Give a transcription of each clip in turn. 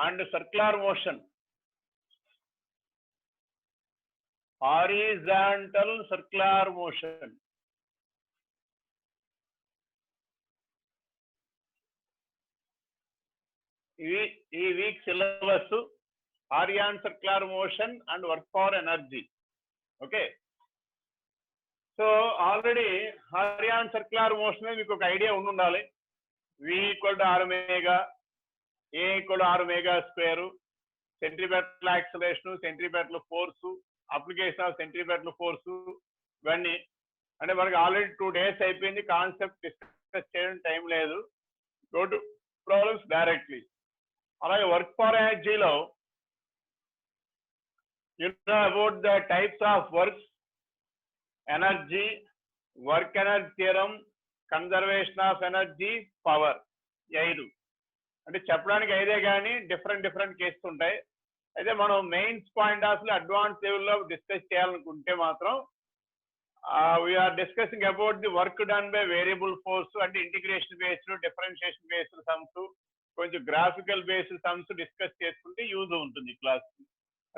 and circular motion. Horizontal circular motion. ఈ week syllabus horizontal circular motion and work power energy. Okay. So already horizontal circular motion మీకు ఒక idea ఉండాలి. V = r omega, A = r omega square, centripetal acceleration, centripetal force, application of centripetal force, ఇవన్నీ అంటే మనకి already 2 days అయిపోయింది, concept discuss చేయడం time లేదు. Go to problems directly. అలాగే వర్క్ పవర్ ఎనర్జీలో you know about the types of works, energy, work energy theorem, conservation of energy, power. 5 అంటే చెప్పడానికి 5 కానీ డిఫరెంట్ కేసెస్ ఉంటాయి. అయితే మనం మెయిన్స్ పాయింట్ ఆఫ్ అడ్వాన్స్ లెవెల్లో డిస్కస్ చేయాలనుకుంటే మాత్రం we're discussing about the work done by variable force అంటే integration based, differentiation based sums, కొంచెం గ్రాఫికల్ బేస్డ్ సమ్స్ డిస్కస్ చేసుకుంటే యూజ్ ఉంటుంది క్లాస్.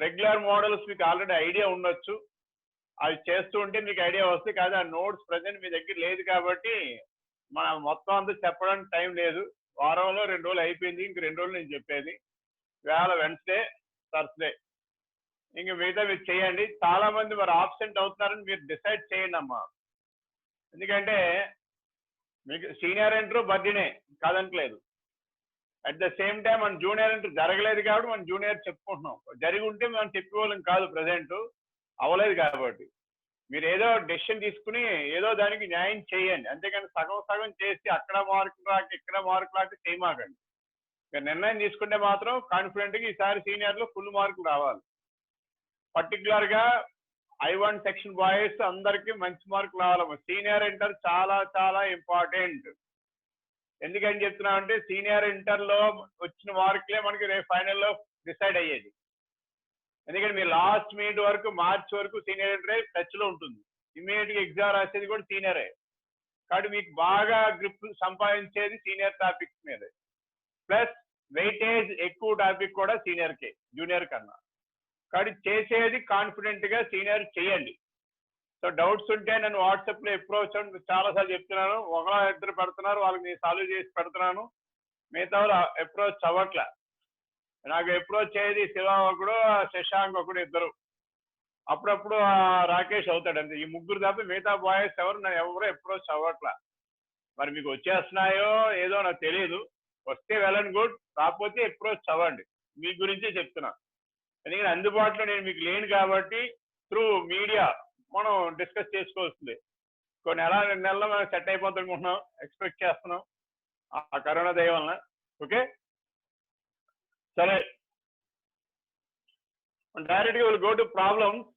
రెగ్యులర్ మోడల్స్ మీకు ఆల్రెడీ ఐడియా ఉండొచ్చు, అవి చేస్తూ ఉంటే మీకు ఐడియా వస్తుంది. కాదు ఆ నోట్స్ ప్రజెంట్ మీ దగ్గర లేదు కాబట్టి మనం మొత్తం అంతా చెప్పడానికి టైం లేదు. వారంలో 2 రోజులు అయిపోయింది, ఇంక 2 రోజులు నేను చెప్పేది. వేళ వెన్స్డే, థర్స్డే, ఇంక మిగతా మీరు చేయండి. చాలా మంది మరి ఆబ్సెంట్ అవుతున్నారని మీరు డిసైడ్ చేయండి అమ్మా. ఎందుకంటే మీకు సీనియర్ ఇంటర్ బర్త్డేనే కాదనట్లేదు, అట్ ద సేమ్ టైం మన జూనియర్ ఇంటర్ జరగలేదు కాబట్టి మనం జూనియర్ చెప్పుకుంటున్నాం. జరిగి ఉంటే మనం చెప్పుకోవాలం కాదు, ప్రజెంట్ అవ్వలేదు కాబట్టి మీరు ఏదో డెసిషన్ తీసుకుని ఏదో దానికి న్యాయం చేయండి. అంతేకాని సగం చేసి అక్కడ మార్కులు రాక ఇక్కడ మార్కులు రాక చేయమాకండి. మీరు నిర్ణయం తీసుకుంటే మాత్రం కాన్ఫిడెంట్గా ఈసారి సీనియర్లో ఫుల్ మార్కులు రావాలి. పర్టికులర్గా I1 సెక్షన్ బాయ్స్ అందరికీ మంచి మార్కులు రావాలి. సీనియర్ ఇంటర్ చాలా చాలా ఇంపార్టెంట్. ఎందుకని చెప్తున్నా అంటే సీనియర్ ఇంటర్లో వచ్చిన మార్కులే మనకి రేపు ఫైనల్లో డిసైడ్ అయ్యేది. ఎందుకంటే మీరు లాస్ట్ మినిట్ వరకు, మార్చ్ వరకు సీనియర్ ఇంటర్ టచ్లో ఉంటుంది. ఇమీడియట్గా ఎగ్జామ్ రాసేది కూడా సీనియరే కాబట్టి మీకు బాగా గ్రిప్ సంపాదించేది సీనియర్ టాపిక్స్ మీద. ప్లస్ వెయిటేజ్ ఎక్కువ టాపిక్ కూడా సీనియర్కే, జూనియర్ కన్నా. కాబట్టి చేసేది కాన్ఫిడెంట్గా సీనియర్ చేయండి. సో డౌట్స్ ఉంటే నన్ను వాట్సాప్లో అప్రోచ్ అని చాలాసార్లు చెప్తున్నాను. 1-2 పెడుతున్నారు, వాళ్ళకి నేను సాల్వ్ చేసి పెడుతున్నాను. మిగతా వాళ్ళు అప్రోచ్ అవ్వట్లే. నాకు అప్రోచ్ అయ్యేది శివ ఒకడు, శశాంక్ ఒకడు, ఇద్దరు. అప్పుడప్పుడు రాకేష్ అవుతాడు. అంతే, ఈ ముగ్గురు తప్ప మిగతా బాయ్స్ ఎవరు అప్రోచ్ అవ్వట్లే. మరి మీకు వచ్చేస్తున్నాయో ఏదో నాకు తెలియదు. వస్తే వెల్ అండ్ గుడ్, రాకపోతే అప్రోచ్ అవ్వండి. మీ గురించే చెప్తున్నా. ఎందుకంటే అందుబాటులో నేను మీకు లేను కాబట్టి త్రూ మీడియా మనం డిస్కస్ చేసుకోవాల్సింది. కొన్ని 2 నెలల్లో మనం సెట్ అయిపోతాం అనుకుంటున్నాం, ఎక్స్పెక్ట్ చేస్తున్నాం ఆ కరోనా దయ వలన. ఓకే, సరే, డైరెక్ట్గా will go to problems.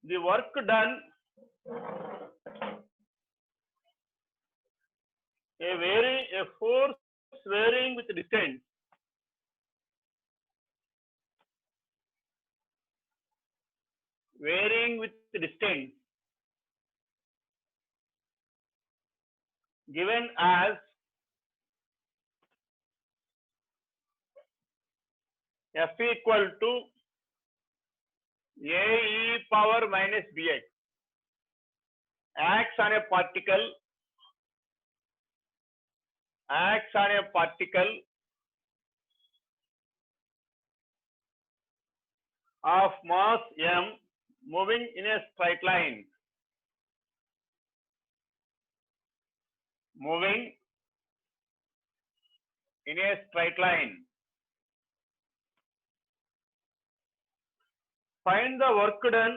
The work done a force varying with distance given as F equal to A e power minus bx acts on a particle of mass m moving in a straight line. Find the work done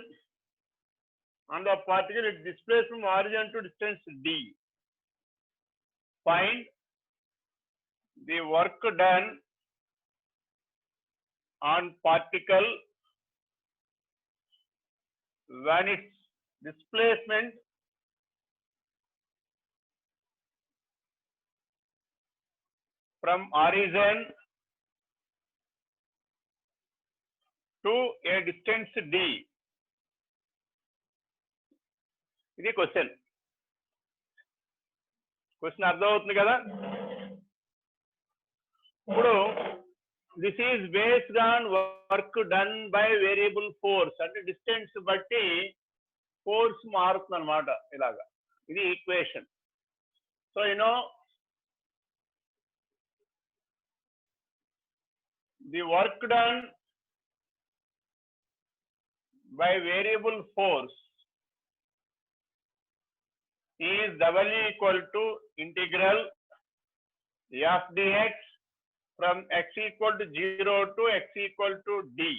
on the particle it displaced from origin to distance d. Find the work done on particle when its displacement from origin to a distance d. ఇది question. Question అర్థమవుతుంది కదా. ఇప్పుడు this is based on work done by variable force, అంటే distance బట్టి force మారుతుంది అనమాట. ఇలాగా ఇది equation. So the work done by variable force is W equal to integral f dx from x equal to 0 to x equal to d.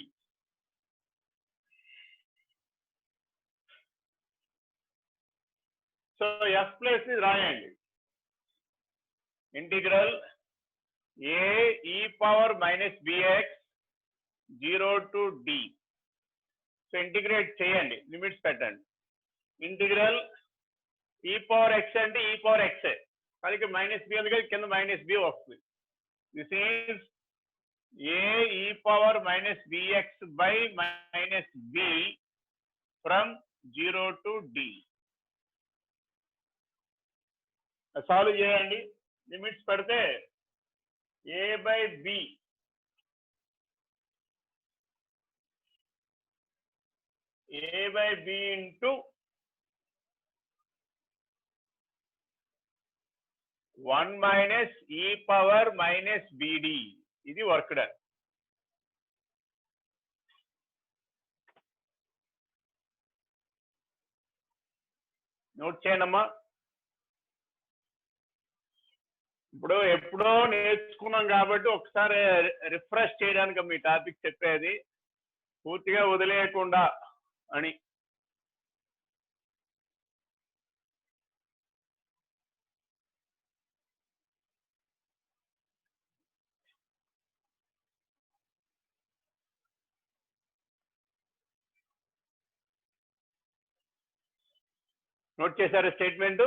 So f place is రాయండి. Integral a e power minus bx 0 to d. So integrate చేయండి, limits పెట్టండి. Integral e power x అంటే e power x, అది minus b అందుకే కింద minus b వస్తుంది. This is a e power minus b x by minus b from 0 to d. Solve చేయండి, limits పెడితే a by b a by b into 1 minus e power minus bd. ఇది work done. Note చేయండమ్మా. ఇప్పుడు ఎప్పుడో నేర్చుకున్నాం కాబట్టి ఒకసారి refresh చేయడానికి మీ topic చెప్పేది, పూర్తిగా వదిలేయకుండా అని. నోట్ చేశారు స్టేట్మెంట్.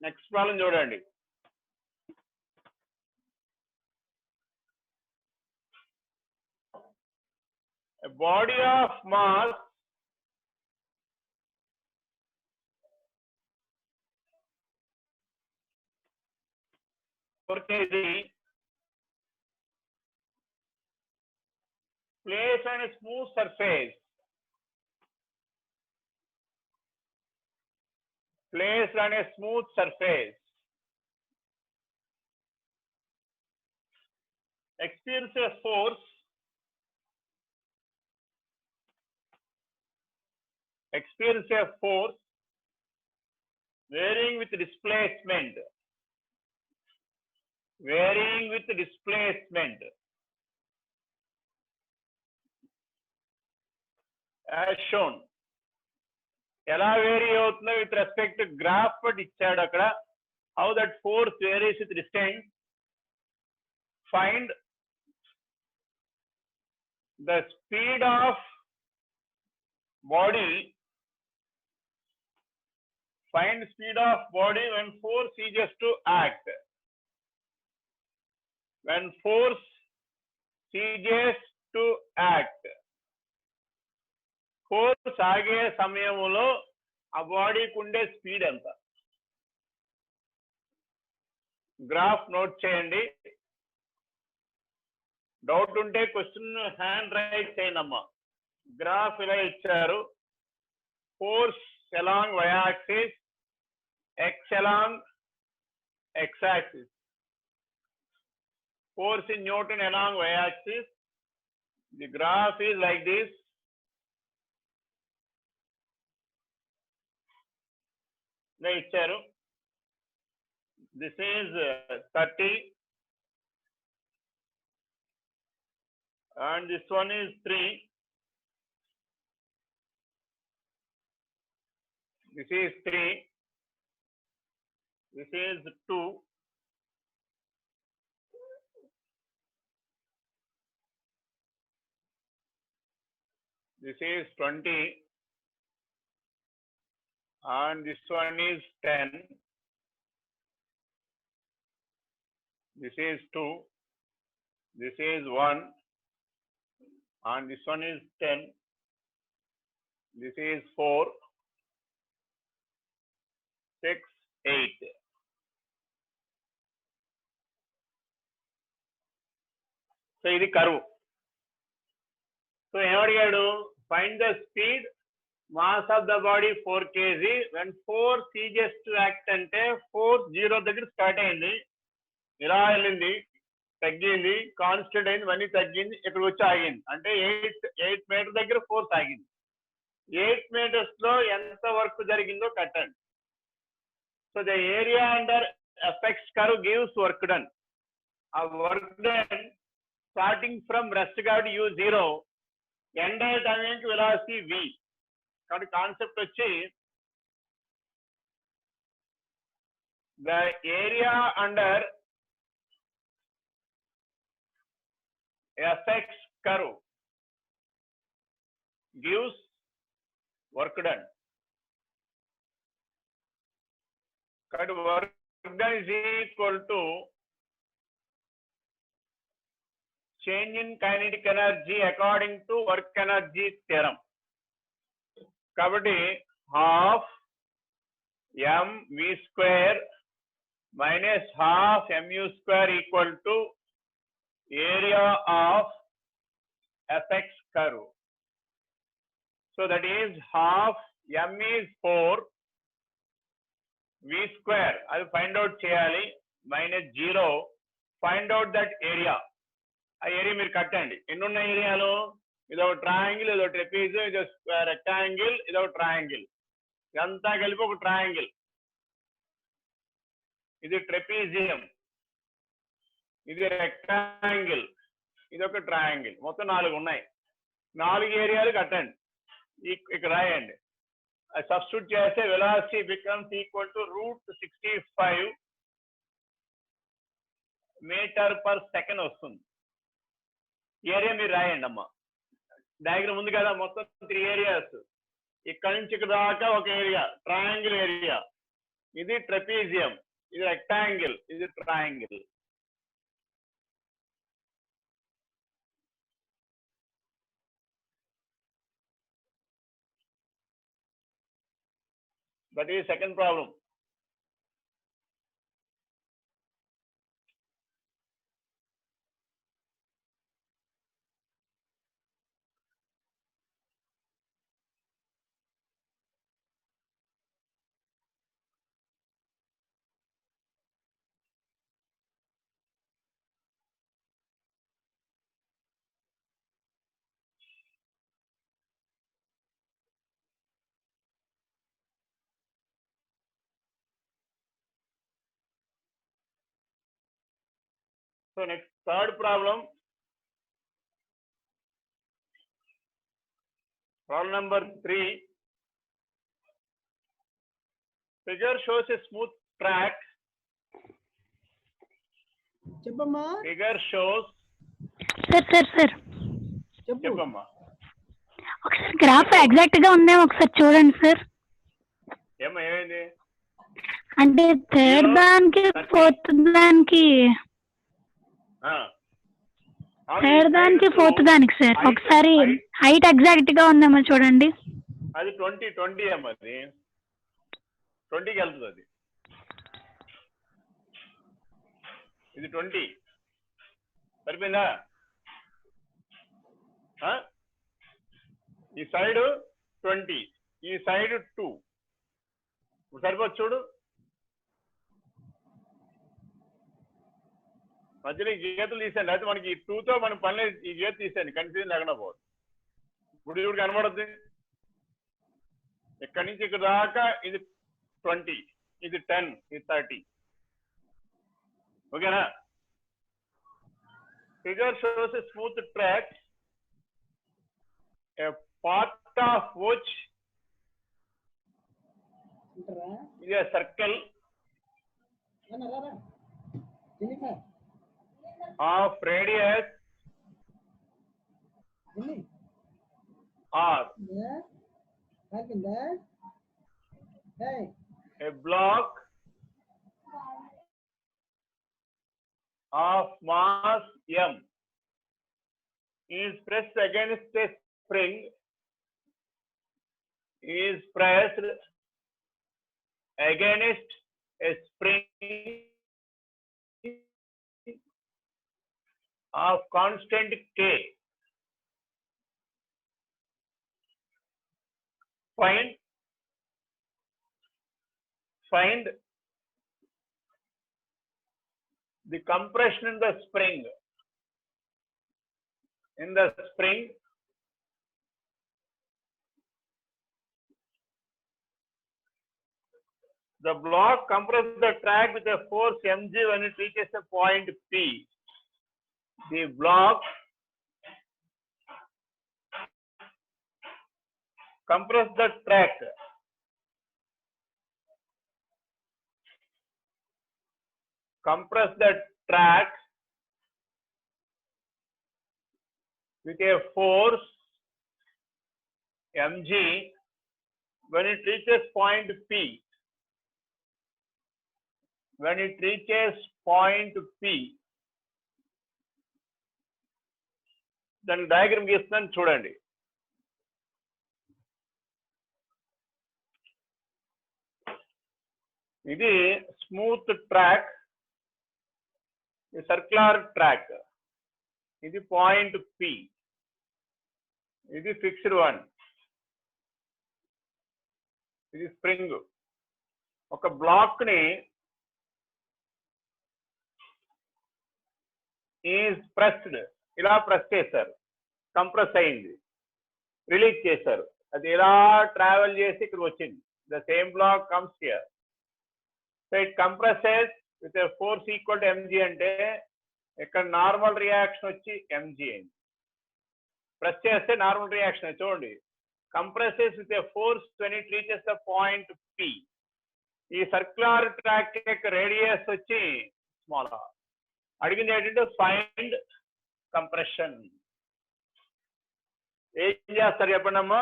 నెక్స్ట్ ప్రాబ్లం చూడండి. A body of mass 4 kg placed on a smooth surface, experiences a force varying with displacement as shown. ఎలా వేరీ అవుతుందో విత్ రెస్పెక్ట్ గ్రాఫ్ ఇచ్చాడు అక్కడ. How that force varies with distance. Find the speed of body when force ceases to act. Force ఆగే సమయంలో ఆ బాడీకి ఉండే speed ఎంత? గ్రాఫ్ నోట్ చేయండి. డౌట్ ఉంటే క్వశ్చన్ హ్యాండ్ రైట్ చేయండి అమ్మా. గ్రాఫ్ ఇలా ఇచ్చారు. Force along y-axis, x along x-axis. Force in Newton along y-axis. The graph is like this. ఇచ్చారు. This is 30 and this one is 3. This is 3. This is 2. This is 20. And this one is 10. This is 2. This is 1. And this one is 10. This is 4. 6, 8. ఇది curve. So ఏమడిగాడు, find the speed mass of the body 4 kg when 4 ceases to act అంటే 4 0 దగ్గర start అయింది, ఇలా వెళ్ళింది, తగ్గింది, constant అయింది, మళ్ళీ తగ్గింది, ఇక్కడ వచ్చి ఆగింది. అంటే 8 మీటర్ దగ్గర ఫోర్స్ ఆగింది. 8 meters లో ఎంత వర్క్ జరిగిందో కట్టండి. So the area under F x curve gives work done. ఆ work done starting from rest కాబట్టి u0, ఎండ్ అయ్యే టైంకి వెలాసిటీ v. కాబట్టి కాన్సెప్ట్ వచ్చి the area under F x curve gives work done. కాబట్టి work done is equal to change in kinetic energy according to work energy theorem. కాబట్టి half mv square minus half mu square equal to area of fx curve. So that is half m is 4, v square అది find out చేయాలి, minus 0, find out that area. ఆ area మీరు కట్టండి. ఎన్ని ఉన్న ఏరియాలో, ఇదో ట్రయాంగిల్, ఇదో ట్రెపీజ్, ఇదో రెక్టాంగిల్, ఇదో ట్రయాంగిల్, ఇదంతా కలిపి ఒక ట్రయాంగిల్. ఇది ట్రెపీజియం, ఇది రెక్టాంగిల్, ఇది ఒక ట్రయాంగిల్. మొత్తం 4 ఉన్నాయి. 4 ఏరియాలు కట్టండి, ఇక్కడ రాయండి. సబ్స్టిట్యూట్ చేస్తే వెలాసిటీ బికమ్స్ ఈక్వల్ టు √65 మీటర్/సెకండ్ వస్తుంది. ఏరియా మీరు రాయండి అమ్మా. డయాగ్రామ్ ఉంది కదా, మొత్తం 3 ఏరియాస్. ఇక్కడ నుంచి ఇక్కడ దాకా ఒక ఏరియా ట్రయాంగిల్ ఏరియా, ఇది ట్రెపీజియం, ఇది రెక్టాంగిల్, ఇది triangle. That is second problem. So next, third problem. Problem number 3. Figure shows a smooth track. చెప్పమ్మా. Figure shows. సార్ చెప్పమ్మా. ఒకసారి గ్రాఫ్ ఎగ్జాక్ట్ గా ఉందేమో ఒకసారి చూడండి సార్. ఏమైంది అంటే థర్డ్ దానికి ఫోర్త్ దానికి ఫోర్త్ దానికి సార్ ఒకసారి హైట్ ఎగ్జాక్ట్ గా ఉందేమో చూడండి. అది 20 అమ్మా, అది 20కి వెళ్తుంది. అది ఇది 20 సరిపోయిందా? ఈ సైడ్ 20, ఈ సైడ్ 2 సరిపోదు. చూడు మధ్యలో ఈ గీతలు తీసేయండి, అయితే మనకి ఈ 2తో మనం పని లేదు. ఈ గీత తీసేయండి, కన్ఫ్యూజన్ లేకుండా పోదు. ఇప్పుడు చూడు కనబడుద్ది. ఇక్కడి నుంచి ఇక్కడ దాకా ఇది 20, ఇది 10, ఇది 30. ఓకేనా? Figure shows a smooth track, a part of which is a circle of radius r. A block of mass m is pressed against a spring, is pressed against a spring of constant K. Find the compression in the spring. In the spring, the block compresses the track with a force mg when it reaches a point P. The block compresses the track with a force mg when it reaches point P. When it reaches point P, then diagram గీస్తాను చూడండి. ఇది smooth track, ఇది circular track, ఇది point P, ఇది fixed one, ఇది spring. ఒక block ని is pressed, ఇలా ప్రెస్ చేశారు, కంప్రెస్ అయింది, రిలీజ్ చేశారు, అది ఎలా ట్రావెల్ చేసి ఇక్కడ వచ్చింది. The same block comes here. So it compresses with a force equal to mg అంటే ఇక్కడ నార్మల్ రియాక్షన్ వచ్చి mg అయింది. ప్రెస్ చేస్తే నార్మల్ రియాక్షన్ చూడండి. Compresses with a force when it reaches the point P. ఈ సర్క్యులర్ ట్రాక్ యొక్క radius వచ్చి small r. అడిగింది ఏంటంటే ఫైండ్ కంప్రెషన్. ఏం చేస్తారు చెప్పండి అమ్మా.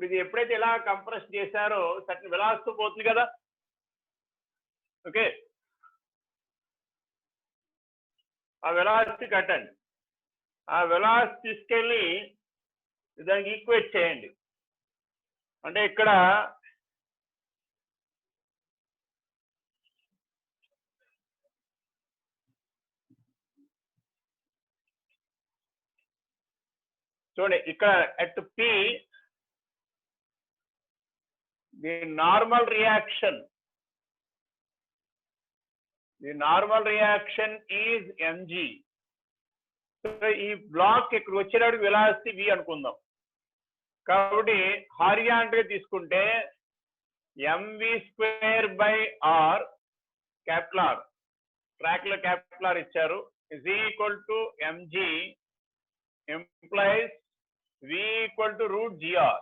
ఇది ఎప్పుడైతే ఇలా కంప్రెస్ చేశారో సర్టన్ వెలాసిటీ పోతుంది కదా. ఓకే, ఆ వెలాసిటీ కట్టండి. ఆ వెలాసిటీ తీసుకెళ్ళి దానికి ఈక్వేట్ చేయండి. అంటే ఇక్కడ చూడండి, ఇక్కడ at P the normal reaction is mg. So ఈ బ్లాక్ ఇక్కడ వచ్చేటప్పుడు వెలాసిటీ v అనుకుందాం. కాబట్టి హారిజాంటల్ తీసుకుంటే mv²/r, క్యాపిటల్ R, ట్రాక్ లో క్యాపిటల్ R ఇచ్చారు, is equal to mg implies v equal to √gr.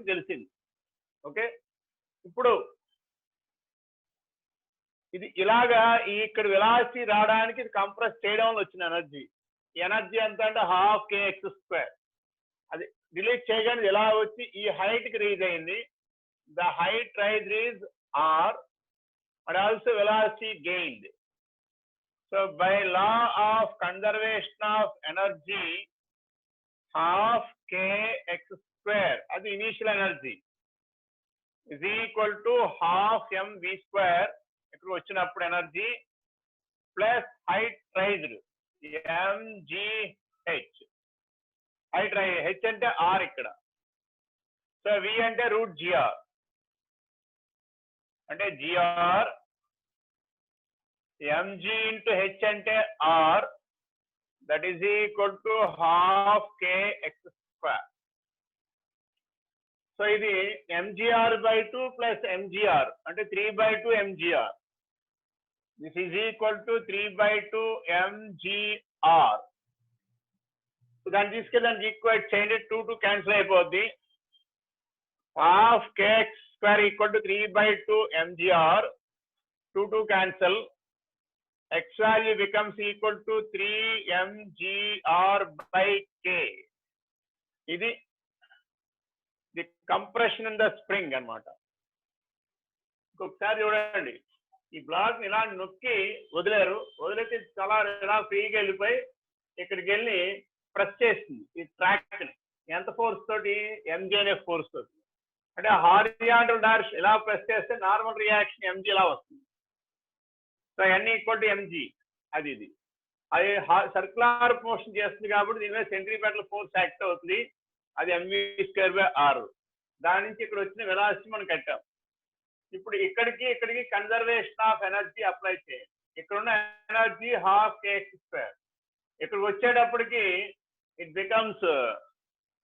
తెలిసింది. ఓకే, ఇప్పుడు ఇది ఇలాగా ఇక్కడ వెలాసిటీ రావడానికి ఇది కంప్రెస్ చేయడం వల్ల వచ్చిన ఎనర్జీ. ఎనర్జీ ఎంత అంటే 12 kx². అది డిలీట్ చేయగానే ఎలా వచ్చి ఈ హైట్ కి రీచ్ అయింది. The height rise is r and also velocity gained. So by law of conservation of energy, 12 kx², అది initial energy, is equal to 12 mv², ఇక్కడ వచ్చినప్పుడు energy, plus height raised mgh. Height rise h అంటే r ఇక్కడ. So v అంటే √gr, అంటే gr, mg into h అంటే r, that is equal to 12 kx². So ఇది mgr/2 plus mgr అంటే 3/2 mgr. This is equal to 3/2 mgr. దాన్ని తీసుకెళ్ళి దానికి ఈక్వేట్ చేయండి. 2 క్యాన్సిల్ అయిపోద్ది. 12 kx² equal to 3/2 mgr. 2 cancel. X value becomes equal to 3 mgr/k. ఇది the compression in the spring అన్నమాట. ఇంకొకసారి చూడండి, ఈ బ్లాక్ ఇలా నొక్కి వదిలేరు, వదిలేసి చాలా ఇలా ఫ్రీగా వెళ్ళిపోయి ఇక్కడికి వెళ్ళి ప్రెస్ చేస్తుంది ఈ ట్రాక్ ని. ఎంత ఫోర్స్ తోటి? mg అనే ఫోర్స్ తోటి. అంటే హారిజాంటల్ డైరెక్షన్ ఇలా ప్రెస్ చేస్తే నార్మల్ రియాక్షన్ mg లా వస్తుంది. So n equal to mg అది సర్క్యులర్ మోషన్ చేస్తుంది కాబట్టి దీని మీద సెంట్రిపెటల్ ఫోర్స్ యాక్ట్ అవుతుంది. అది mv²/r. దాని నుంచి ఇక్కడ వచ్చిన వెలాసిటీ మనం కట్టాం. ఇప్పుడు ఇక్కడికి కన్జర్వేషన్ ఆఫ్ ఎనర్జీ అప్లై చేయాలి. ఇక్కడ ఉన్న ఎనర్జీ ½ kx². ఇక్కడికి వచ్చేటప్పటికి it becomes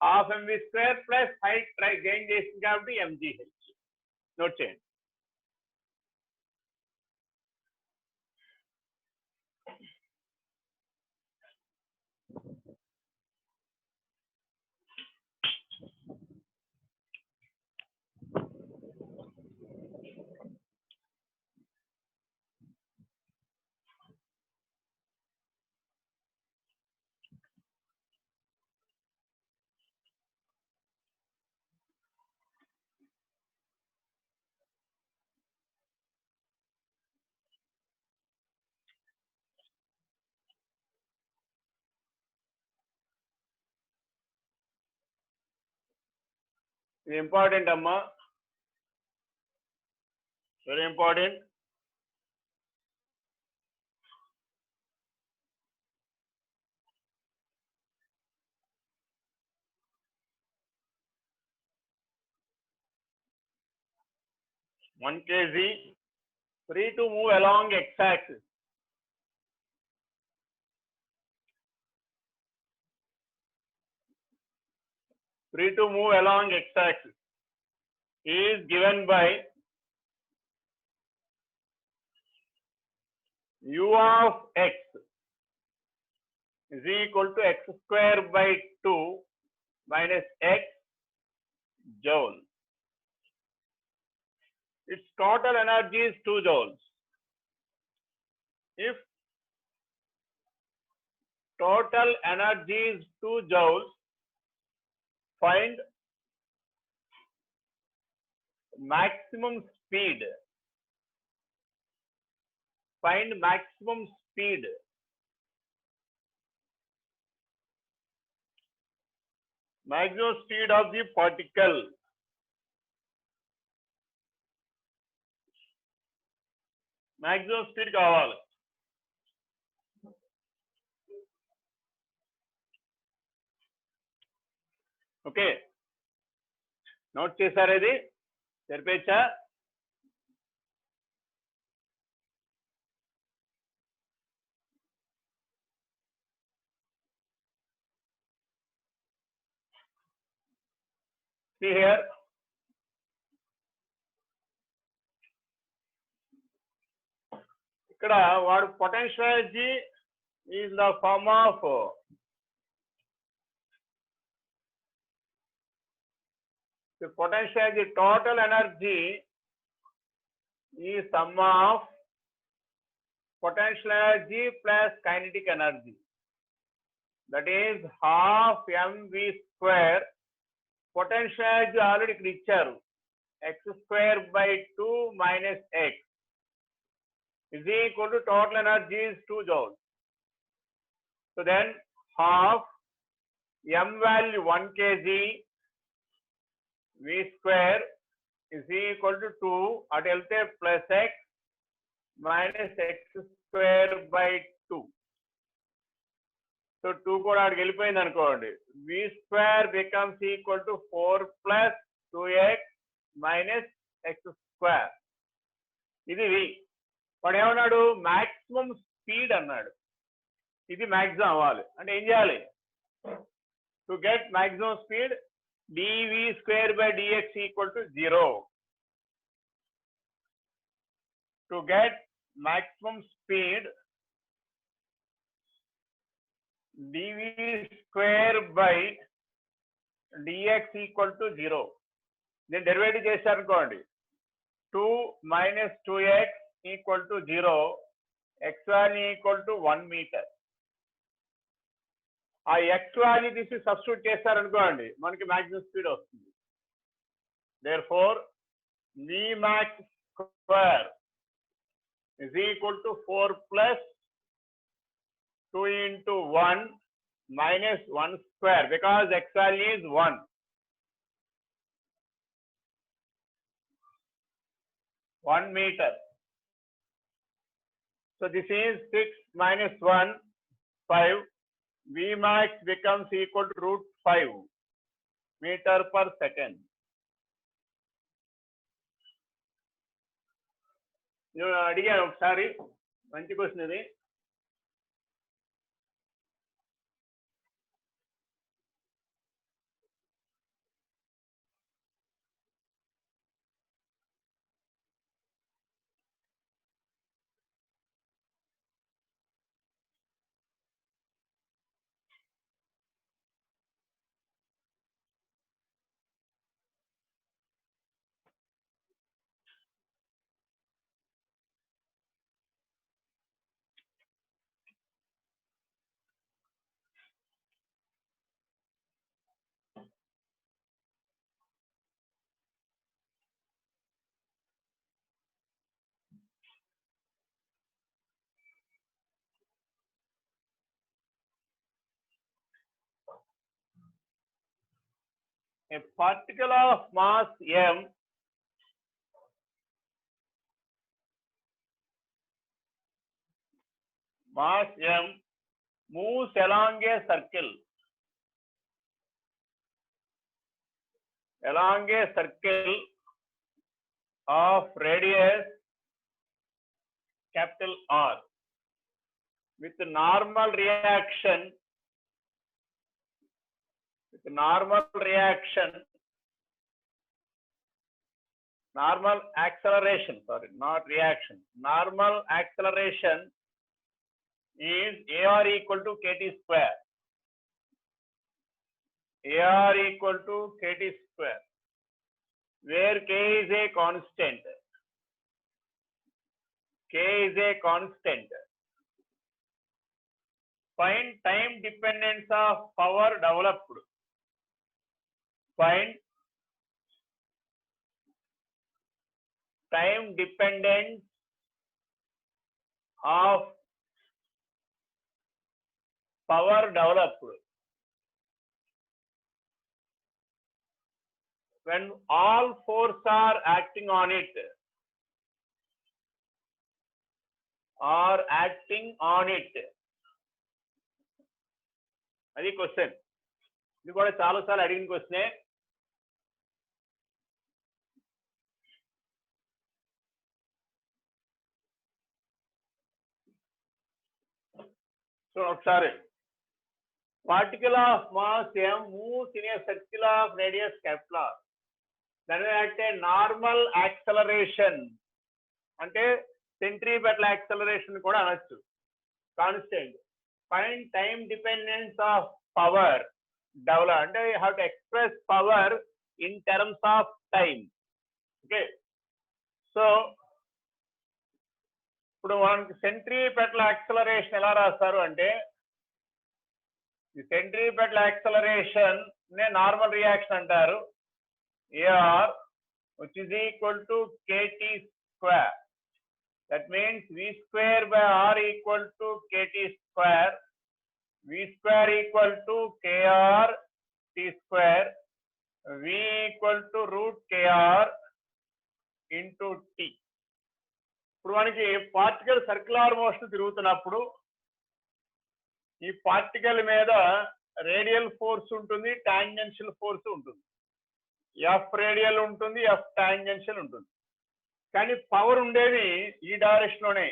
½ mv² plus height gain చేసింది కాబట్టి mgh. నోట్ చేయండి. ఇది ఇంపార్టెంట్ అమ్మా, very important. One kg free to move along x-axis. Free to move along x-axis is given by u of x is equal to x²/2 minus x joule. Its total energy is 2 joules. If total energy is 2 joules, find maximum speed. Find maximum speed. Maximum speed of the particle. Maximum speed కావాలి. Okay, note చేశారు? ఇది సరిపోయచ్చా? See here, ఇక్కడ వాడు potential energy is the form of the potential energy. Total energy is sum of potential energy plus kinetic energy. That is ½ mv². Potential energy already ఇక్కడ ఇచ్చారు, x²/2 minus x is equal to total energy is 2 joules. So then half m value 1 kg v² is equal to 2 at వెళ్తే plus x minus x²/2. So 2 కూడా అక్కడికి వెళ్ళిపోయింది అనుకోండి. v² becomes equal to 4 plus 2x minus x². ఇది v. వాడు ఏమన్నాడు? Maximum speed అన్నాడు. ఇది మాక్సిమం అవ్వాలి అంటే ఏం చేయాలి? To get maximum speed dv²/dx equal to 0. To get maximum speed, dv²/dx equal to 0. నేను డెరివేటివ్ చేశారనుకోండి, 2 minus 2x equal to 0, x value equal to 1 meter. ఆ x వాల్యూ తీసి సబ్స్టిట్యూట్ చేస్తారనుకోండి, మనకి మాక్సిమం స్పీడ్ వస్తుంది. Therefore vmax² is equal to 4 plus 2 into 1 minus 1² because x value is 1. 1 meter. So this is 6 minus 1, 5. V max becomes equal to root 5 meter per second. నేను అడిగాను ఒకసారి, మంచి question ఇది. A particle of mass m moves along a circle of radius capital R with normal acceleration is AR equal to KT square. AR equal to KT square, where K is a constant. Find time dependence of power developed. Find time dependence of power developed when all forces are acting on it. అది question. ఇది కూడా చాలా సార్లు అడిగిన క్వశ్చనే. So ఒకసారి, particle of mass m moves in a circle of radius capital R. దాని అంటే నార్మల్ యాక్సలరేషన్ అంటే సెంట్రిపెటల్ యాక్సలరేషన్ కూడా అనొచ్చు. Constant. Find time dependence of power develop అంటే you have to express power in terms of time. Okay, so ఇప్పుడు మనకి centripetal acceleration ఎలా రాస్తారు అంటే, ఈ సెంట్రిపెటల్ యాక్సలరేషన్ నే నార్మల్ రియాక్షన్ అంటారు. AR which is equal to KT square. That means V square by R equal to KT square. V square equal to KR T square. V equal to root KR into T. ఇప్పుడు మనకి particle circular motion తిరుగుతున్నప్పుడు ఈ particle మీద radial force ఉంటుంది, tangential force ఉంటుంది. F radial ఉంటుంది, F tangential ఉంటుంది. కానీ పవర్ ఉండేది ఈ డైరెక్షన్ లోనే.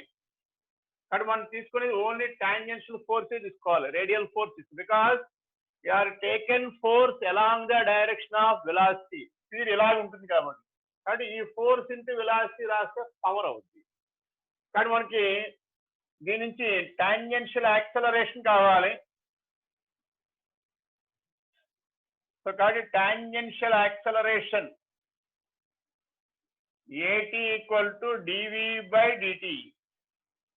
కానీ మనం తీసుకునేది ఓన్లీ టాంజెన్షియల్ ఫోర్స్ తీసుకోవాలి, radial force, because you are taken force along the direction of velocity. Speed ఇలాగ ఉంటుంది కాబట్టి. కాబట్టి ఈ ఫోర్స్ ఇంటూ వెలాసిటీ రాస్తే పవర్ అవుతుంది. కానీ మనకి దీని నుంచి టాంజెన్షియల్ యాక్సలరేషన్ కావాలి. సో కాబట్టి tangential acceleration AT equal to dV by dt.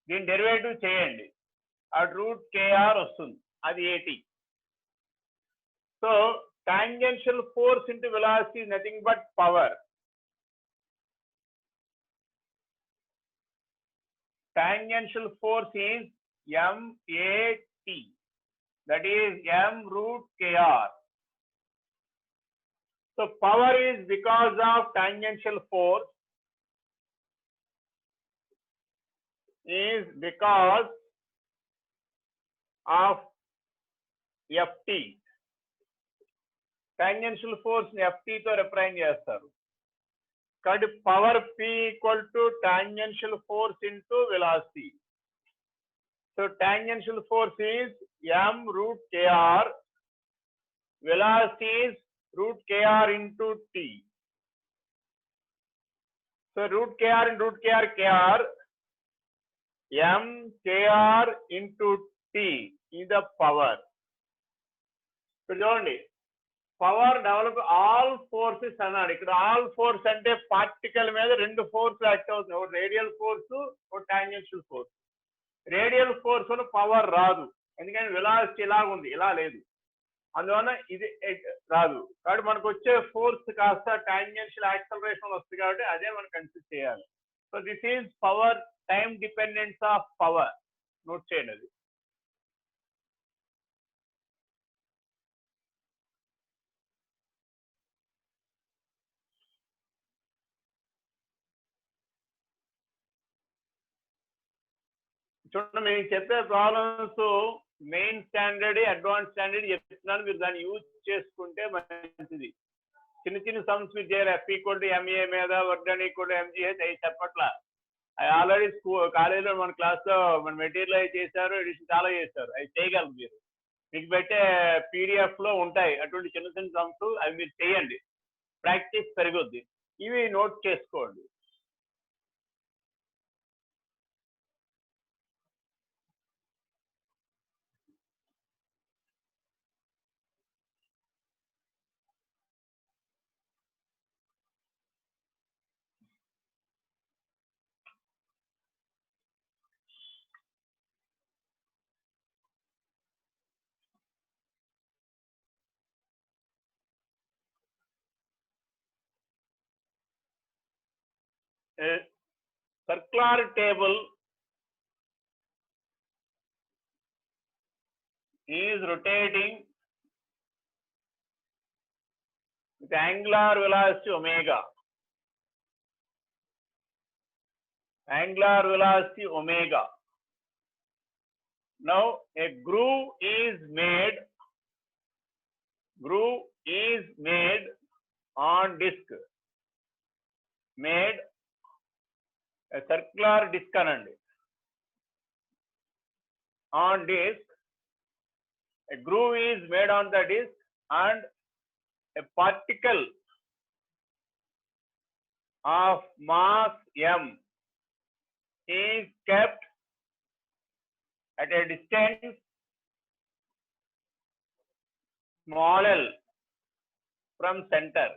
దీని డెరివేటివ్ చేయండి, అది రూట్ KR వస్తుంది, అది AT. So tangential force into velocity is nothing but power. Tangential force is MAT, that is M root KR. So power is because of tangential force. is because of Ft. Tangential force ని Ft తో represent చేస్తారు. కాబట్టి power P equal to tangential force into velocity. So tangential force is m root kr, velocity is root kr into t. So root kr and root kr, kr, m kr into t is the power. So చూడండి, power develop all forces అన్నాడు. ఇక్కడ all force అంటే particle మీద రెండు force act అవుతుంది, ఒకటి radial force, ఒక tangential force. Radial force వల్ల పవర్ రాదు, ఎందుకంటే వెలాసిటీ ఇలా ఉంది, ఇలా లేదు, అందువల్ల ఇది రాదు. కాబట్టి మనకు వచ్చే ఫోర్స్ కాస్త టాంజెన్షియల్ యాక్సలరేషన్ వస్తుంది, కాబట్టి అదే మనం కన్సిడర్ చేయాలి. So this is power, time dependence of power. Note చేయండి అది. చూడండి, మేము చెప్పే problems main standard, advance standard చెప్తున్నాను, మీరు దాన్ని యూజ్ చేసుకుంటే మంచిది. చిన్న చిన్న సమ్స్ మీరు చేయాలి. F ఈక్వల్ టు MA మీద, work done equal to MGH అవి చెప్పట్లా. అవి ఆల్రెడీ కాలేజీలో మన క్లాస్లో మన మెటీరియల్ అవి చేశారు, ఎడిషన్ చాలా చేశారు, అవి చేయగలరు మీరు. మీకు పెట్టే PDF లో ఉంటాయి అటువంటి చిన్న చిన్న సమ్స్, అవి మీరు చేయండి, ప్రాక్టీస్ పెరుగుద్ది. ఇవి నోట్ చేసుకోండి. A circular table is rotating with angular velocity omega. Angular velocity omega. Now a groove is made. Groove is made on disc. Made a circular disc anandi. On disc, a groove is made on the disc and a particle of mass m is kept at a distance small l from center.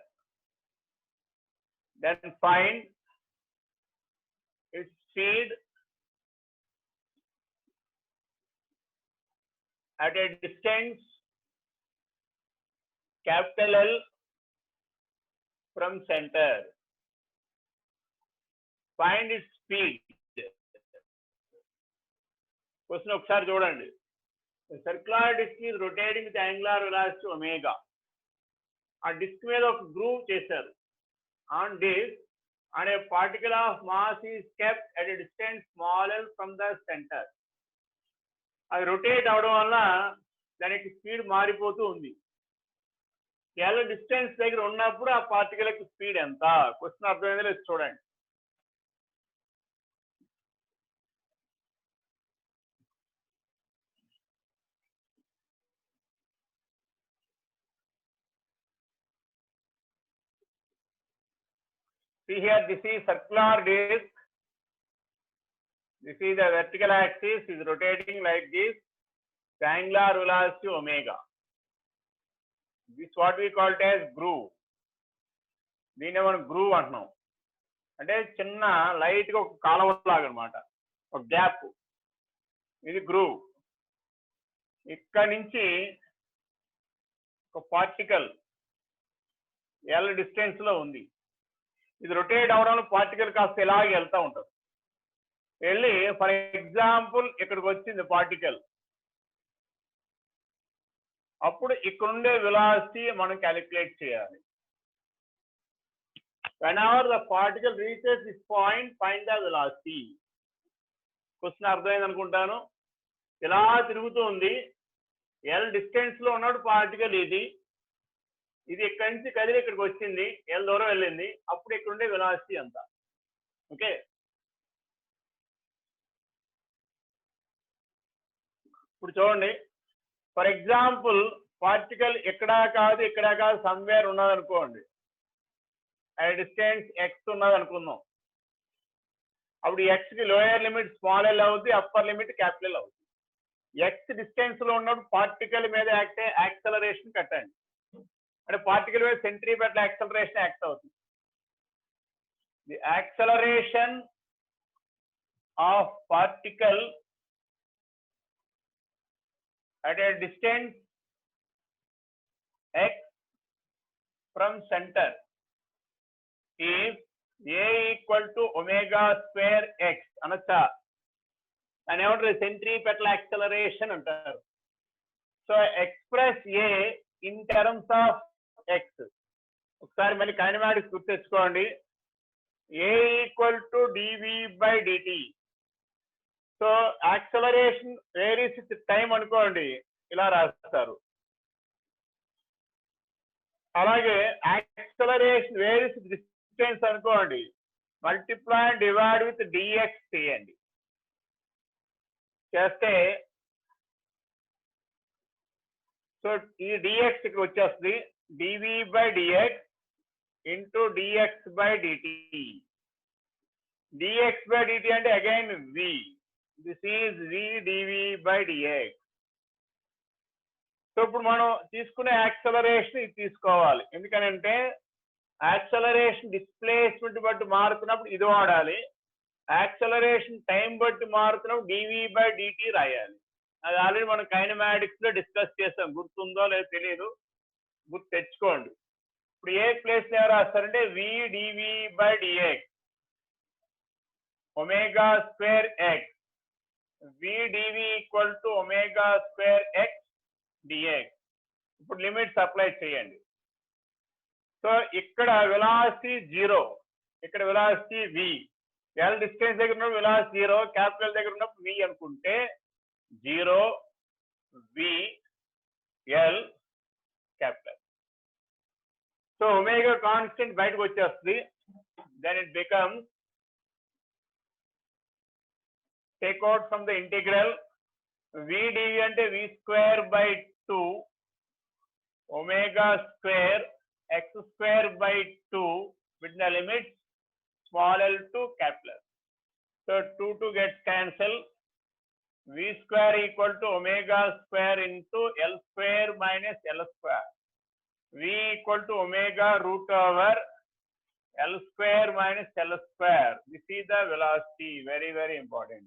Then find its speed at a distance capital L from center. Find its speed. Question ఒకసారి చూడండి. The circular disc is rotating with angular velocity omega. ఆ disc మీద ఒక groove చేశారు. On disc, and a particle of mass is kept at a distance small l from the center. అది rotate అవడం వల్ల దానికి స్పీడ్ మారిపోతూ ఉంది. L డిస్టెన్స్ దగ్గర ఉన్నప్పుడు ఆ పార్టికల్ యొక్క స్పీడ్ ఎంత? క్వశ్చన్ అర్థమైందో లేదు చూడండి. See here, this is circular disc. This is the vertical axis is rotating like this. The angular velocity omega. This is what we call it as groove. దీన్ని మనం గ్రూవ్ అంటున్నాం. అంటే చిన్న లైట్ గా ఒక కాలువ లాగా అన్నమాట, ఒక గ్యాప్. ఇది గ్రూవ్. ఇక్కడ నుంచి ఒక పార్టికల్ L డిస్టెన్స్ లో ఉంది. ఇది రొటేట్ అవడంలో పార్టికల్ కాస్త ఇలాగే వెళ్తూ ఉంటుంది. వెళ్ళి ఫర్ ఎగ్జాంపుల్ ఇక్కడికి వచ్చింది పార్టికల్, అప్పుడు ఇక్కడుండే వెలాసిటీ మనం క్యాలిక్యులేట్ చేయాలి. Whenever the particle reaches this point, find the velocity. Question అర్థమైంది అనుకుంటాను. ఇలా తిరుగుతూ ఉంది. ఎల్ డిస్టెన్స్ లో ఉన్నాడు పార్టికల్ ఇది ఇక్కడి నుంచి కదిలి ఇక్కడికి వచ్చింది, ఎల్ దూరం వెళ్ళింది, అప్పుడు ఇక్కడ ఉండే వెలాసిటీ అంత. ఓకే, ఇప్పుడు చూడండి, ఫర్ ఎగ్జాంపుల్ పార్టికల్ ఎక్కడా కాదు సమ్వేర్ ఉన్నది అనుకోండి, డిస్టెన్స్ ఎక్స్ ఉన్నది అనుకుందాం. అప్పుడు ఎక్స్ కి లోయర్ లిమిట్ స్మాల్ ఎల్ అవుతుంది, అప్పర్ లిమిట్ క్యాపిటల్ ఎల్ అవుతుంది. ఎక్స్ డిస్టెన్స్ లో ఉన్నప్పుడు పార్టికల్ మీద యాక్సలరేషన్ కట్టండి, అంటే పార్టికల్ మీద సెంట్రిపెటల్ యాక్సలరేషన్ యాక్ట్ అవుతుంది. The acceleration of particle at a distance x from center is a equal to omega square x అనొచ్చా? అని ఏమంటారు? సెంట్రిపెటల్ యాక్సలరేషన్ అంటారు. So express a in terms of x. ఒకసారి మళ్ళీ కైనమాటిక్స్ గుర్తు తెచ్చుకోండి. A equal to d v by d t. So acceleration varies with time అనుకోండి, ఇలా రాస్తారు. అలాగే యాక్సలరేషన్ వేరీస్ విత్ డిస్టెన్స్ అనుకోండి, multiply and divide with d x చేయండి. చేస్తే సో ఈ డిఎక్స్ ఇక్కడ వచ్చేస్తుంది, d v by d x into d x by d t. D x by d t అంటే again v. This is v dv by dx. So ఇప్పుడు మనం తీసుకునే యాక్సలరేషన్ ఇది తీసుకోవాలి. ఎందుకనంటే యాక్సలరేషన్ డిస్ప్లేస్మెంట్ బట్టి మారుతున్నప్పుడు ఇది వాడాలి, యాక్సలరేషన్ టైం బట్టి మారుతున్నప్పుడు dv by dt రాయాలి. అది ఆల్రెడీ మనం కైనమాటిక్స్ లో డిస్కస్ చేసాం, గుర్తుందో లేదో తెలియదు, గుర్తు తెచ్చుకోండి. ఇప్పుడు ఏ ప్లేస్ లో రాస్తారంటే v dv by dx omega square x, v dv equal to omega square x dx. ఇప్పుడు లిమిట్స్ అప్లై చేయండి. సో ఇక్కడ వెలాసిటీ 0, ఇక్కడ వెలాసిటీ v. ఎల్ డిస్టెన్స్ దగ్గర ఉన్నప్పుడు వెలాసిటీ 0, క్యాపిటల్ దగ్గర ఉన్నప్పుడు v అనుకుంటే 0 v l capital. So omega constant బయటకు వచ్చేస్తుంది. Then it becomes, take out from the integral, v dv అంటే v square by 2 omega square x square by 2 with the limits small l to capital L. So 2 gets cancelled. V square equal to omega square into L square minus L square. V equal to omega root over L square minus L square. This is the velocity. Very, very important.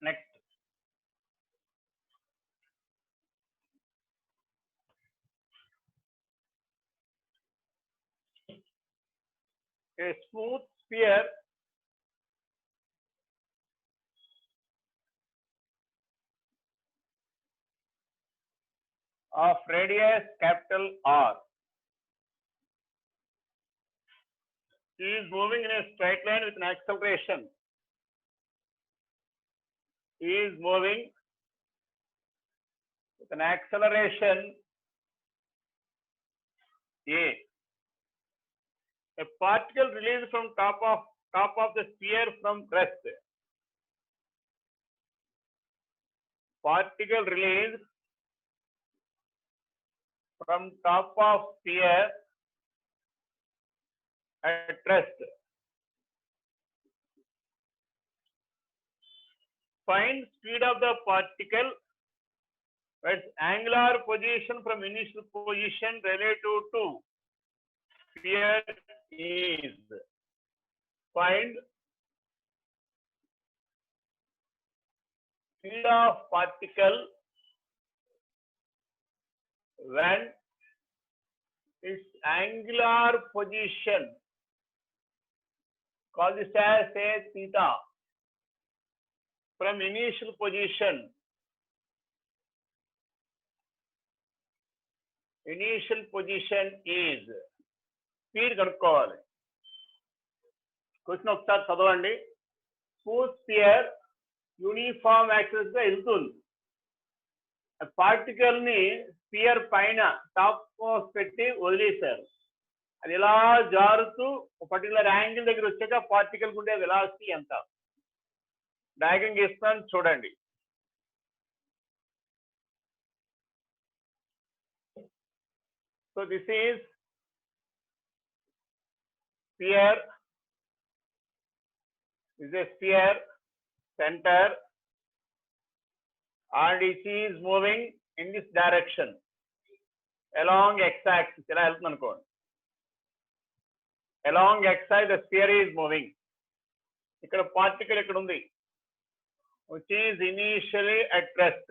Next, a smooth sphere of radius capital R. He is moving in a straight line with an acceleration. He is moving with an acceleration A. A particle released from top of the sphere from rest. Particle released from top of sphere at rest. Find speed of the particle, its angular position from initial position relative to sphere is. Find speed of particle when its angular position, call this as say theta, from initial position is. Speed కనుక్కోవాలి. Question ఒకసారి చదవండి. Smooth spear uniform axis గా వెళ్తుంది. Particle ని spear పైన top పెట్టి వదిలేశారు. అది ఇలా జారుతూ ఒక పర్టికులర్ యాంగిల్ దగ్గర వచ్చాక పార్టికల్ ఉండే వెలాసిటీ ఎంత? డయాగ్రమ్ గీస్తాను చూడండి. So this is sphere. This is a sphere center, and it is moving in this direction along x-axis. ఇలా వెళ్తుంది అనుకోండి. Along x-axis the sphere is moving. ఇక్కడ పార్టికల్ ఇక్కడ ఉంది, which is initially at rest.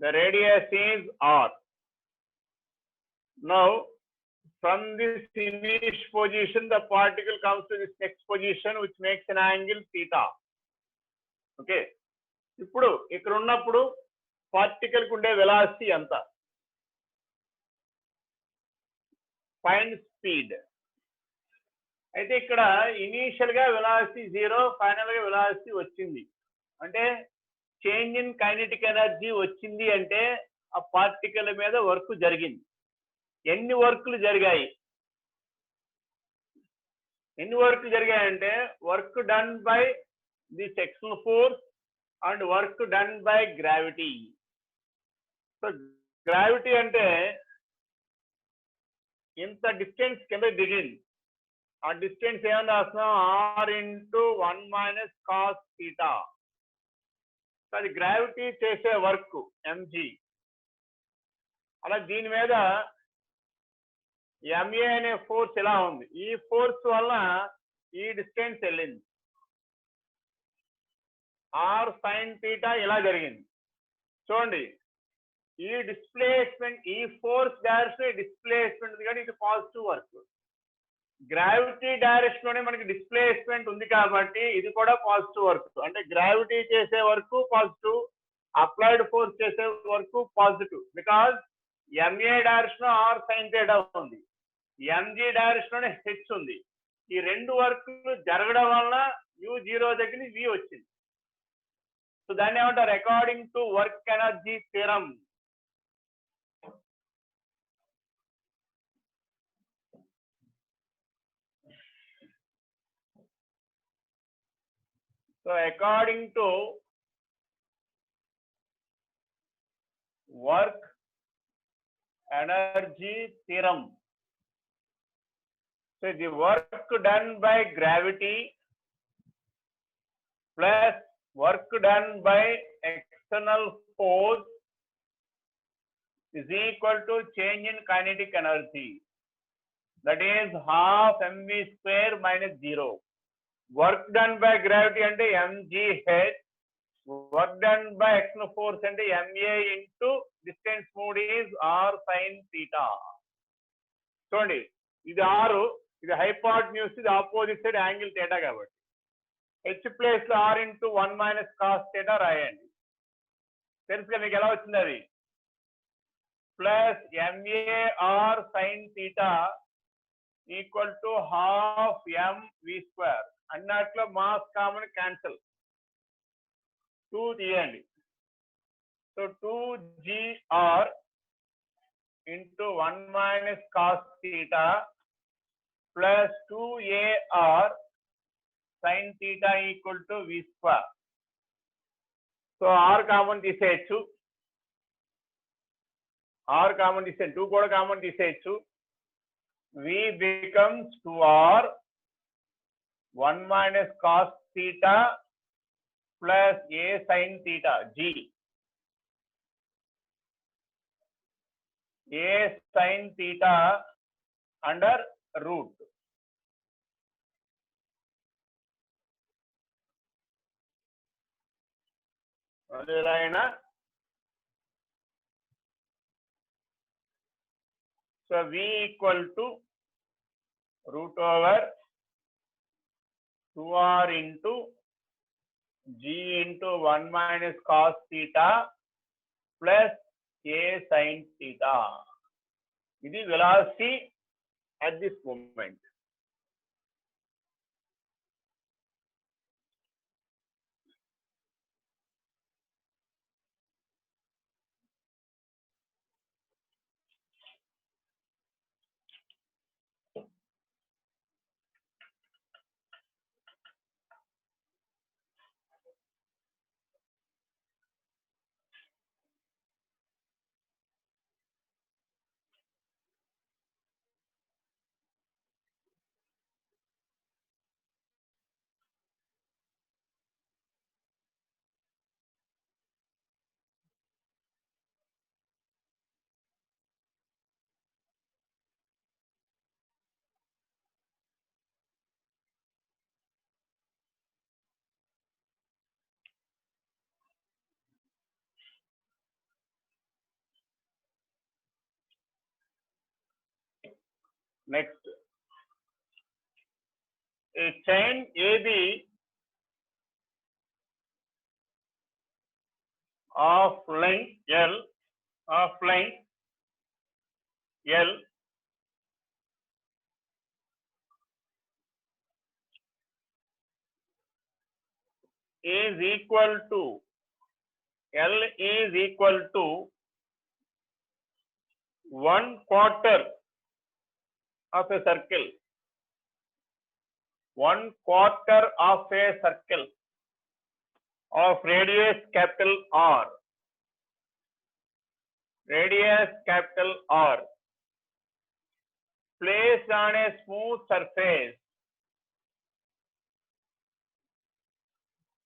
The radius is r. Now, from this initial position, the particle comes to this next position, which makes an angle theta. Okay. ఇప్పుడు ఇక్కడ ఉన్నప్పుడు particle కు ఉండే velocity ఎంత? Find speed. అయితే ఇక్కడ initial గా velocity 0, final గా వెలాసిటీ వచ్చింది అంటే చేంజ్ ఇన్ కైనెటిక్ ఎనర్జీ వచ్చింది అంటే ఆ పార్టికల్ మీద వర్క్ జరిగింది. ఎన్ని వర్క్లు జరిగాయి? అంటే work done by the sectional force and work done by gravity. So gravity అంటే ఇంత డిస్టెన్స్ కింద దిగింది, ఆ డిస్టెన్స్ ఏమన్నా రాస్తున్నాం? r × 1 - cos θ. అది గ్రావిటీ చేసే వర్క్ mg. అలా దీని మీద MA అనే ఫోర్స్ ఎలా ఉంది? ఈ ఫోర్స్ వల్ల ఈ డిస్టెన్స్ వెళ్ళింది. r sin θ ఇలా జరిగింది. చూడండి, ఈ డిస్ప్లేస్మెంట్, ఈ ఫోర్స్ డైరెక్షన్ డిస్ప్లేస్మెంట్ కానీ ఇది పాజిటివ్ వర్క్. గ్రావిటీ డైరెక్షన్ లోనే మనకి డిస్ప్లేస్మెంట్ ఉంది కాబట్టి ఇది కూడా పాజిటివ్ వర్క్. అంటే గ్రావిటీ చేసే వర్క్ పాజిటివ్, అప్లైడ్ ఫోర్స్ చేసే work positive. Because MA direction r sin θ ఉంది, mg డైరెక్షన్ లోనే h ఉంది. ఈ రెండు వర్క్లు జరగడం వల్ల u0 దగ్గర v వచ్చింది. సో దాన్ని ఏమంటారు? According to work energy theorem. So according to work energy theorem, so the work done by gravity plus work done by external force is equal to change in kinetic energy, that is half mv² minus 0. Work done by gravity అంటే mgh, work done by external force అంటే ma into distance moved is r sin θ. చూడండి, ఇది r, ఇది hypotenuse, ఇది opposite side angle θ కాబట్టి h place లో r × 1 - cos θ రాయండి. తెలుసుగా మీకు ఎలా వచ్చింది అది? plus MAR sin theta equal to half mv square. అన్నట్లో మాస్ కామన్ క్యాన్సిల్ 2 తీయండి. So 2gr into 1 minus cos theta plus 2ar sin theta equal to v square. So r common తీసేయచ్చు, r common తీసేయండి, 2 కూడా common తీసేయచ్చు. v becomes 2r 1 minus cos theta plus a sin theta g. A sin theta under root. అదేనా? So v equal to root over 2r into g into 1 minus cos theta plus a sin theta. ఇది velocity at this moment. Next, a chain AB of length L is equal to L is equal to 1/4 of a circle. 1/4 of a circle of radius capital R. Radius capital R. Placed on a smooth surface.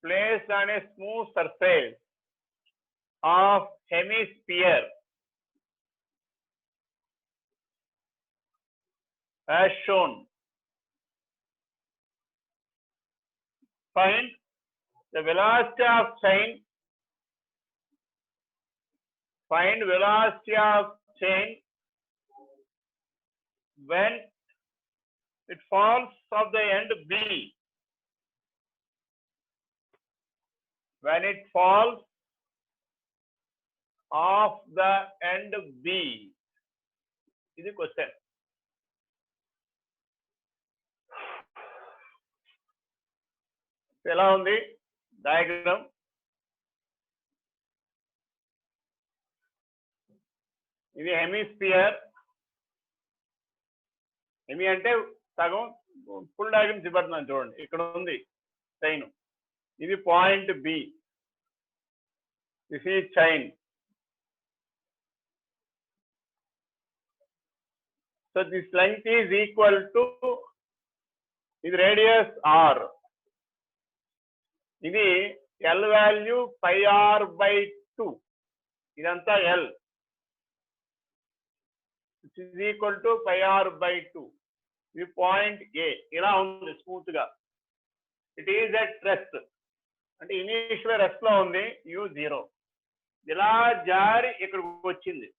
Placed on a smooth surface of hemisphere as shown. Find the velocity of chain. Find velocity of chain when it falls of the end B. When it falls off the end B. This is the question. ఎలా ఉంది diagram? ఇది hemisphere. హెమి అంటే సగం, full diagram చూపెడుతున్నాను చూడండి. ఇక్కడ ఉంది chain, ఇది point B. This is chain. So this length is equal to, ఇది రేడియస్ ఆర్, ఇది ఎల్ వాల్యూ πr/2, ఇదంతా L, is equal to πr/2. ఇది పాయింట్ ఏ. ఇలా ఉంది స్మూత్ గా. ఇట్ ఈజ్ ఎట్ రెస్ట్, అంటే ఇనీషియల్ రెస్ట్ లో ఉంది, u0. ఇలా జారి ఇక్కడికి వచ్చింది.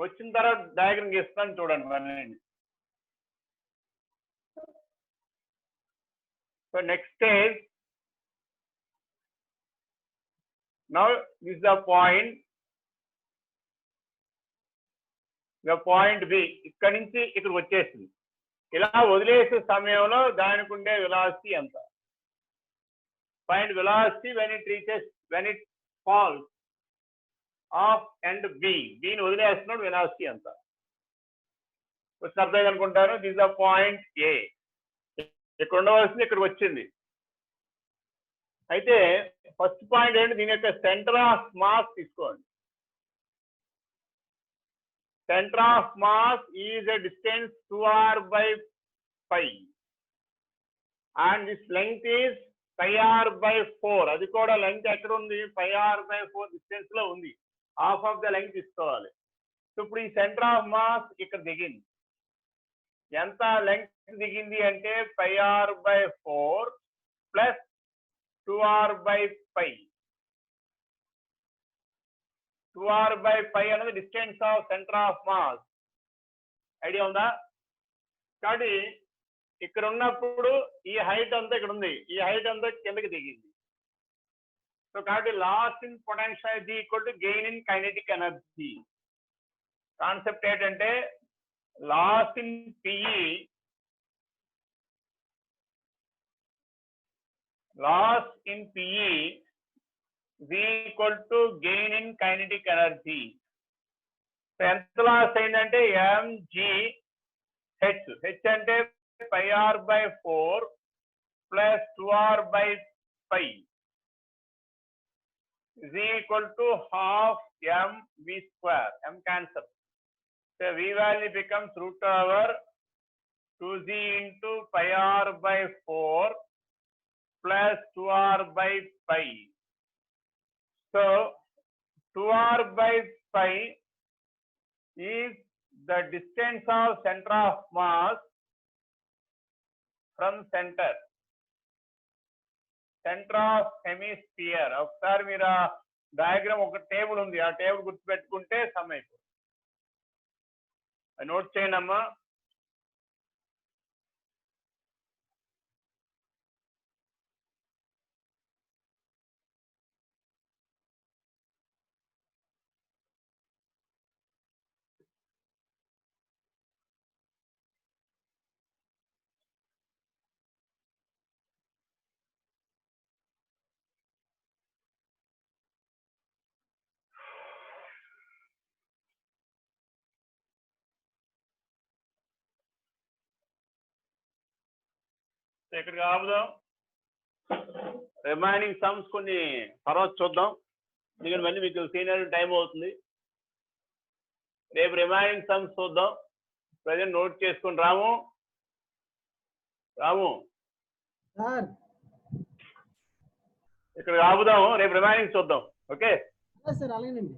వచ్చిన తర్వాత డయాగ్రామ్ గీస్తాను చూడండి మళ్ళీ. So next stage, now this is the point. Point B ఇక్కడి నుంచి ఇక్కడికి వచ్చేసింది. ఇలా వదిలేసే సమయంలో దానికి ఉండే వెలాసిటీ ఎంత? Find velocity when it falls off and బిని వదిలేస్తున్నాడు వెలాసిటీ ఎంత? అర్థం అనుకుంటారు. This the point A. ఇక్కడ ఉండవలసింది ఇక్కడికి వచ్చింది. అయితే ఫస్ట్ పాయింట్ ఏంటి? దీని యొక్క సెంటర్ ఆఫ్ మాస్ తీసుకోండి. Centre of mass is a distance 2r/π and this length is πr/4. అది కూడా లెంగ్త్ ఎక్కడ ఉంది? πr/4 డిస్టెన్స్ లో ఉంది. హాఫ్ ఆఫ్ ద లెంగ్త్ తీసుకోవాలి. సో ఇప్పుడు ఈ సెంటర్ ఆఫ్ మాస్ ఇక్కడ దిగింది. ఎంత లెంగ్త్ దిగింది అంటే πr/4 ప్లస్ 2r/π. 2r/π అనేది distance of centre of mass. Idea ఉందా? కాబట్టి ఇక్కడ ఉన్నప్పుడు ఈ హైట్ అంతా ఇక్కడ ఉంది, ఈ హైట్ అంతా కిందకి దిగింది. సో కాబట్టి loss in potential energy equal to gain in kinetic energy. Concept ఏంటంటే loss in PE is equal to gain in kinetic energy. So ఎంత లాస్ అయిందంటే mgh. h అంటే πr/4 plus 2r/π is equal to half mv². m cancel. So v value becomes √2z into πr/4 plus 2r/π. So 2r/π is the distance of center of mass from center of hemisphere. ఒకసారి మీరు ఆ diagram ఒక table ఉంది, ఆ table గుర్తుపెట్టుకుంటే some అయిపోతుంది. Note చేయండి అమ్మా. ఇక్కడికి ఆపుదాం. రిమైనింగ్ సమ్స్ కొన్ని తర్వాత చూద్దాం, ఎందుకంటే మళ్ళీ మీకు సీనియర్ టైం అవుతుంది. రేపు రిమైనింగ్ సమ్స్ చూద్దాం. ప్రజెంట్ నోట్ చేసుకుని రాము ఇక్కడ ఆపుదాము, రేపు రిమైనింగ్ చూద్దాం. ఓకే సార్ అలాగేనండి.